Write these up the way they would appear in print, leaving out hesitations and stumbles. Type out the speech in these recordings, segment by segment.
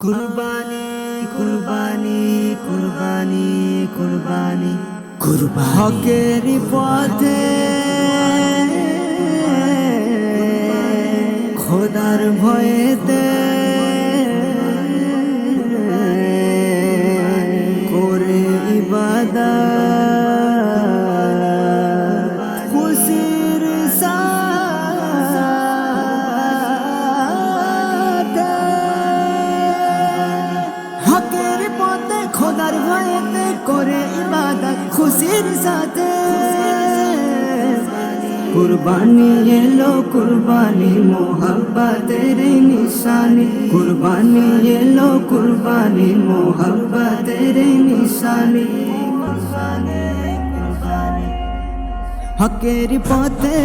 কুরবানি কুরবানি কুরবানি কুরবানি কুরবানি হকের পথে খোদার ভয়েতে করে ইবাদত খুশির সাথে হকের পথে খোদার ভয়েতে করে ইবাদত খুশির সাথে কুরবানি এলো কুরবানি মোহব্বতের নিশানি কুরবানি এলো কুরবানি মোহব্বতের নিশানি হকের পথে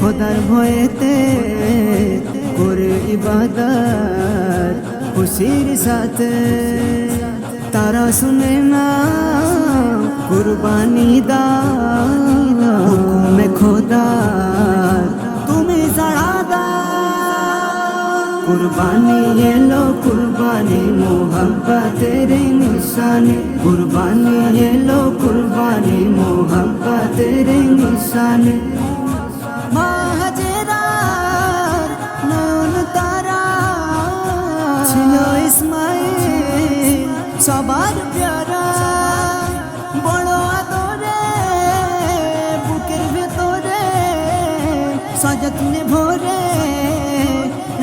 খোদার ভয়েতে করে ইবাদত খুশির সাথে তারা শুনে না কুরবানি দা হুকুমে খোদা তুমি সাড়া দাও কুরবানি এলো কুরবানি মোহব্বতের নিশানি কুরবানি এলো কুরবানি মোহব্বতের নিশানি মা হাজেরার নয়ন তারা ছিল ইসমাইল সবার প্যারা বড় আদরে বুকের ভেতরে সযত্নে ভরে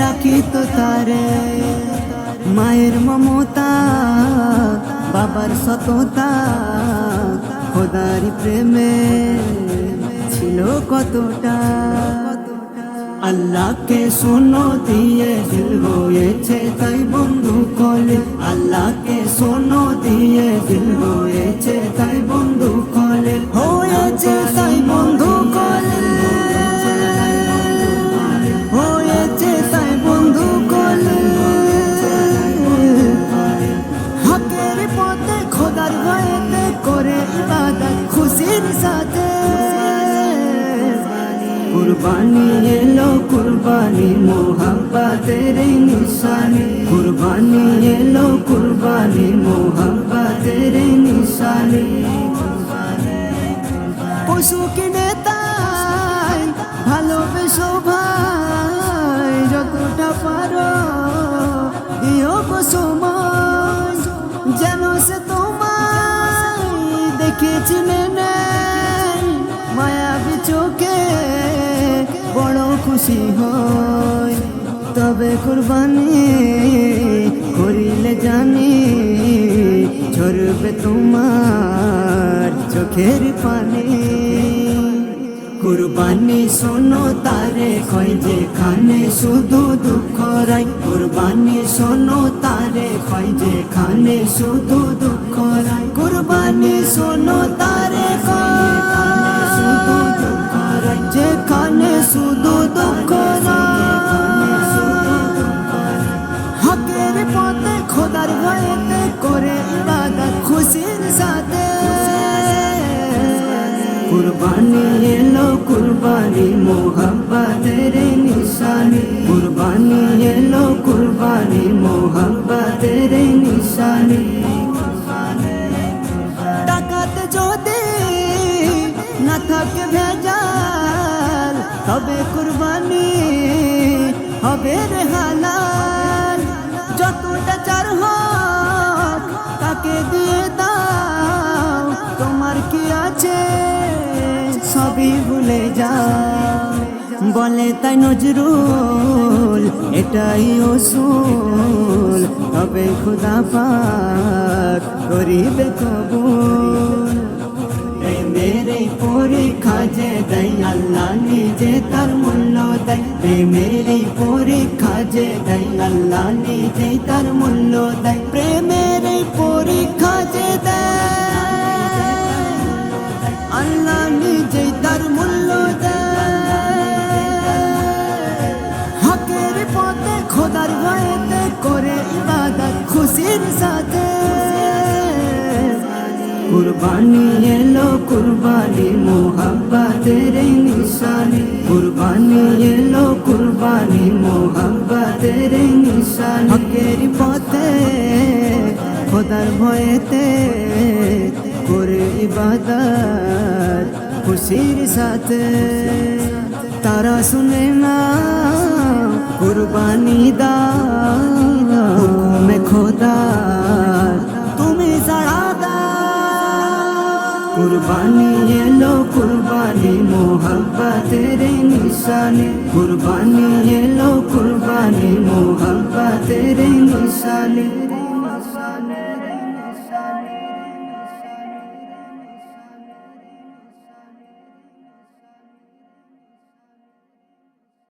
রাখি তো তারে মায়ের মমতা বাবার সততা খোদারি প্রেমে ছিল কতটা আল্লাহকে শোনো দিয়ে দিল হয়েছে তাই বন্ধু কলে আল্লাহকে শোনো দিয়ে দিল হয়েছে তাই বন্ধু কলে হয়েছে তাই বন্ধু কলে হয়েছে তাই বন্ধু কলে হকের পথে খোদার ভয়েতে করে ইবাদত খুশির সাথে কুরবানি এলো কুরবানি মোহব্বতের নিশানি কুরবানি এলো কুরবানি মোহব্বতের নিশানি পশু কিনে তাই ভালোবেসো ভাই যতটা পারো দিও গো সময় যেন সে তোমায় দেখে চিনে নেই মায়াবী চোখে বড় খুশি হয় তবে কুরবানি করিলে জানি ঝরবে তোমার চোখের পানি কুরবানি শোনো তারে কয় যেখানে শুধু দুঃখ রাই কুরবানি শোনো তারে কয় যেখানে শুধু দুঃখ রাই কুরবানি শোনো তারে শুধু দুঃখ রাই যেখানে শুধু দুঃখ হকের পথে খোদার ভয়েতে করে ইবাদত খুশির সাথে কুরবানি এলো কুরবানি মোহব্বতের নিশানি কুরবানি এলো কুরবানি মোহব্বতের নিশানি টাকাতে যদি না থাকে ভেজাল তবে কুরবানি হবে রে হালাল যতটা চার হোক তাকে দিয়ে দাও তোমার কি আছে সবই ভুলে যাও বলে তাই নজরুল এটাই উসুল তবে খুদা পাক করিবে কবুল মেরে পরীক্ষা যে দেয় আল্লাহ নিজে তার মূল্য দেয় প্রেমের পরীক্ষা যে দেয় আল্লাহ নিজে তার মূল্য দেয় প্রেমের পরীক্ষা যে দেয় আল্লাহ নিজে তার মূল্য দেয় হকের পথে খোদার ভয়েতে করে ইবাদত খুশির সাথে कुर्बानी एलो कुर्बानी मोहब्बतेर निशानी कुर्बानी एलो कुर्बानी मोहब्बतेर निशानी हकेर पथे খোদার ভয়েতে করে ইবাদত খুশির সাথে তারা শুনে না কুরবানি দাও হুকুমে খোদা তুমি ছাড়া দাও কুরবানি এলো কুরবানি মোহব্বতের নিশানি কুরবানি এলো কুরবানি মোহব্বতের নিশানি